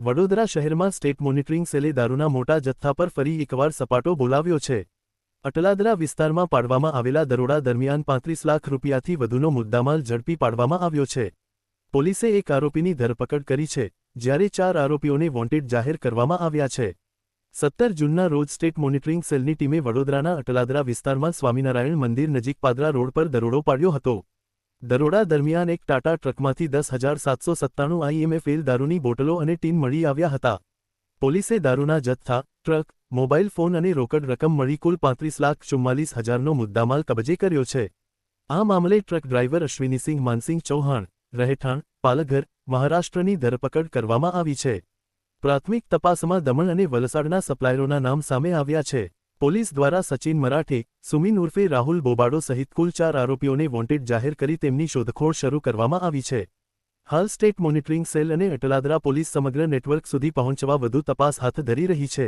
વડોદરા શહેરમાં state monitoring સેલે દારૂના મોટા જથ્થા પર ફરી એકવાર સપાટો બોલાવ્યો છે। અટલાદરા વિસ્તારમાં પાડવામાં આવેલા દરોડા દરમિયાન 35 લાખ રૂપિયાથી વધુનો મુદ્દામાલ ઝડપી પાડવામાં આવ્યો છે। પોલીસે એક આરોપીની ધરપકડ કરી છે, જ્યારે 4 આરોપીઓને વોન્ટેડ જાહેર કરવામાં આવ્યા છે। 17 જૂનના રોજ સ્ટેટ મોનિટરિંગ સેલની ટીમે વડોદરાના અટલાદરા વિસ્તારમાં સ્વામિનારાયણ મંદિર નજીક પાદરા રોડ પર દરોડો પાડ્યો હતો। દરોડા દરમિયાન એક ટાટા ટ્રકમાંથી 10,797 IMFL દારૂની બોટલો અને ટીન મળી આવ્યા હતા। પોલીસે દારૂના જથ્થા, ટ્રક, મોબાઈલ ફોન અને રોકડ રકમ મળી કુલ 35,44,000નો મુદ્દામાલ કબજે કર્યો છે। આ મામલે ટ્રક ડ્રાઈવર અશ્વિનીસિંહ માનસિંહ ચૌહાણ, રહેઠાણ, પાલઘર, મહારાષ્ટ્રની ધરપકડ કરવામાં આવી છે। પ્રાથમિક તપાસમાં દમણ અને વલસાડના સપ્લાયરોના નામ સામે આવ્યા છે। પોલીસ દ્વારા સચિન મરાઠે, સુમિન ઉર્ફે રાહુલ બોબાડો સહિત કુલ 4 આરોપીઓને વોન્ટેડ જાહેર કરી તેમની શોધખોળ શરૂ કરવામાં આવી છે। હાલ સ્ટેટ મોનિટરિંગ સેલ અને અટલાદરા પોલીસ સમગ્ર નેટવર્ક સુધી પહોંચવા વધુ તપાસ હાથ ધરી રહી છે।